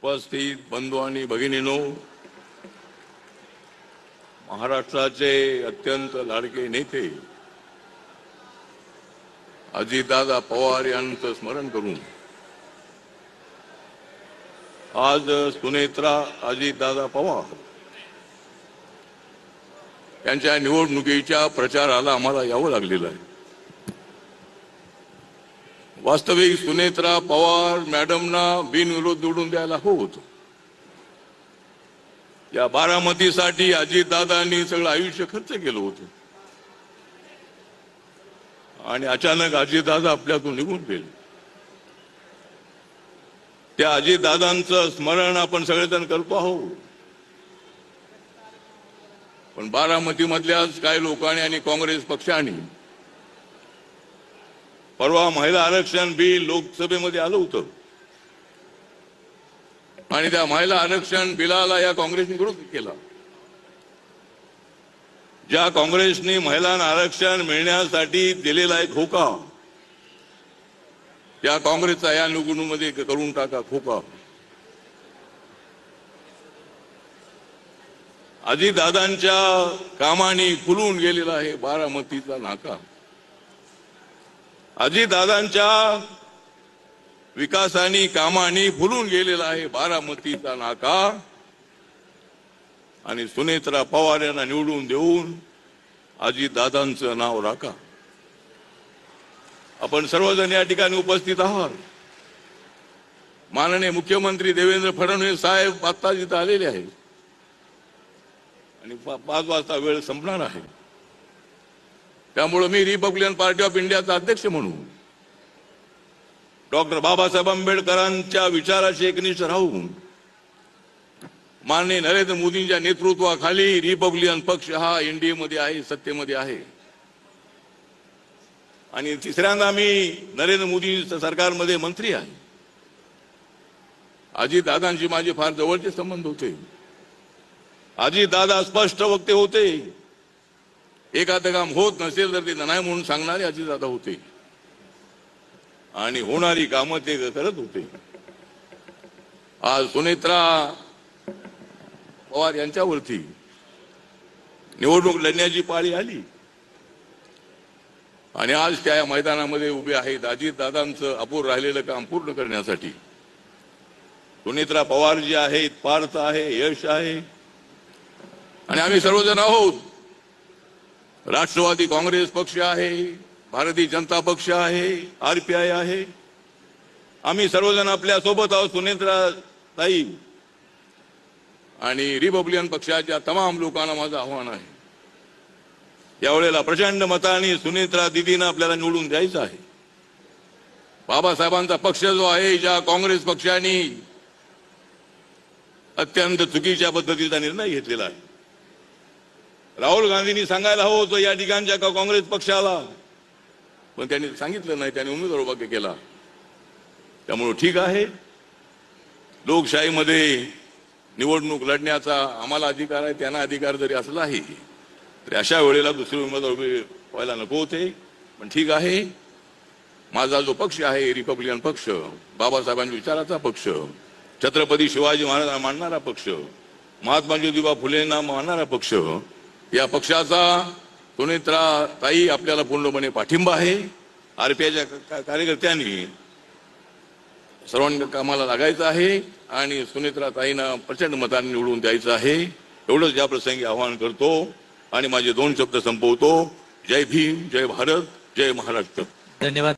उपस्थित बंधू आणि भगिनींनो, महाराष्ट्राचे अत्यंत लाडके नेते अजितदादा पवार यांचं स्मरण करून आज सुनेत्रा अजितदादा पवार यांच्या निवडणुकीच्या प्रचाराला आम्हाला यावं लागलेलं आहे. वास्तविक सुनेत्रा पवार मॅडमना बिनविरोध निवडून द्यायला होत. या बारामतीसाठी अजितदादांनी सगळं आयुष्य खर्च केलं होतं आणि अचानक अजितदादा आपल्यातून निघून गेले. त्या अजितदादांचं स्मरण आपण सगळेजण करतो आहोत, पण बारामती मधल्याच काही लोकांनी आणि काँग्रेस पक्षाने परवा महिला आरक्षण बिल लोकसभेमध्ये आलं होतं आणि त्या महिला आरक्षण बिलाला या काँग्रेसने विरोध केला. ज्या काँग्रेसने महिलांना आरक्षण मिळण्यासाठी दिलेला एक होका, त्या काँग्रेसचा या निवडणुकीमध्ये करून टाका खोका. अजितदादांच्या कामाने फुलून गेलेला आहे बारामतीचा नाका. अजितदादांच्या विकासानी कामानी फुलून गेलेला आहे बारामतीचा नाका आणि सुनेत्रा पवार यांना निवडून देऊन अजितदादांचं नाव राखा. आपण सर्वजण या ठिकाणी उपस्थित आहात. माननीय मुख्यमंत्री देवेंद्र फडणवीस साहेब आता जिथं आलेले आहेत आणि 5 वाजता वेळ संपणार आहे. त्यामुळे मी रिपब्लिकन पार्टी ऑफ इंडियाचा अध्यक्ष म्हणून डॉक्टर बाबासाहेब आंबेडकरांच्या विचाराशी एकनिष्ठ राहून माननीय नरेंद्र मोदींच्या नेतृत्वाखाली रिपब्लिकन पक्ष हा एनडीए मध्ये आहे, सत्तेमध्ये आहे आणि तिसऱ्यांदा मी नरेंद्र मोदी सरकारमध्ये मंत्री आहे. अजितदादांशी माझे फार जवळचे संबंध होते. अजितदादा स्पष्ट वक्ते होते. एखादं काम होत नसेल तर ते नाही म्हणून सांगणारे अजितदादा होते आणि होणारी कामं ते करत होते. आज सुनेत्रा पवार यांच्यावरती निवडणूक लढण्याची पाळी आली आणि आज त्या मैदानामध्ये उभे आहेत अजितदादांचं अपूर्ण राहिलेलं काम पूर्ण करण्यासाठी. सुनेत्रा पवार जी आहेत, पार्थ आहे, यश आहे आणि आम्ही सर्वजण आहोत. राष्ट्रवादी काँग्रेस पक्ष आहे, भारतीय जनता पक्ष आहे, आरपीआय आहे. आम्ही सर्वजण आपल्या सोबत आहोत. सुनेत्रा ताई आणि रिपब्लिकन पक्षाच्या तमाम लोकांना माझं आव्हान आहे, यावेळेला प्रचंड मताने सुनेत्रा दिदींना आपल्याला निवडून द्यायचं आहे. बाबासाहेबांचा पक्ष जो आहे, ज्या काँग्रेस पक्षाने अत्यंत चुकीच्या पद्धतीचा निर्णय घेतलेला आहे. राहुल गांधींनी सांगायला हवं होतं या ठिकाणच्या काँग्रेस पक्षाला, पण त्यांनी सांगितलं नाही. त्यांनी उमेदवार उभा केला. त्यामुळे ठीक आहे, लोकशाहीमध्ये निवडणूक लढण्याचा आम्हाला अधिकार आहे, त्यांना अधिकार जरी असलाही तरी अशा वेळेला दुसरे उमेदवार उभे व्हायला नको होते. पण ठीक आहे, माझा जो पक्ष आहे रिपब्लिकन पक्ष, बाबासाहेबांच्या विचाराचा पक्ष, छत्रपती शिवाजी महाराजांना मानणारा पक्ष, महात्मा ज्योतिबा फुलेंना मानणारा पक्ष, या पक्षाचा सुनेत्रा ताई आपल्याला पूर्णपणे पाठिंबा आहे. आरपीआयच्या कार्यकर्त्यांनी सर्वांना कामाला लागायचं आहे आणि सुनेत्रा ताईंना प्रचंड मतांनी निवडून द्यायचं आहे. एवढंच या प्रसंगी आवाहन करतो आणि माझे 2 शब्द संपवतो. जय भीम, जय भारत, जय महाराष्ट्र. धन्यवाद.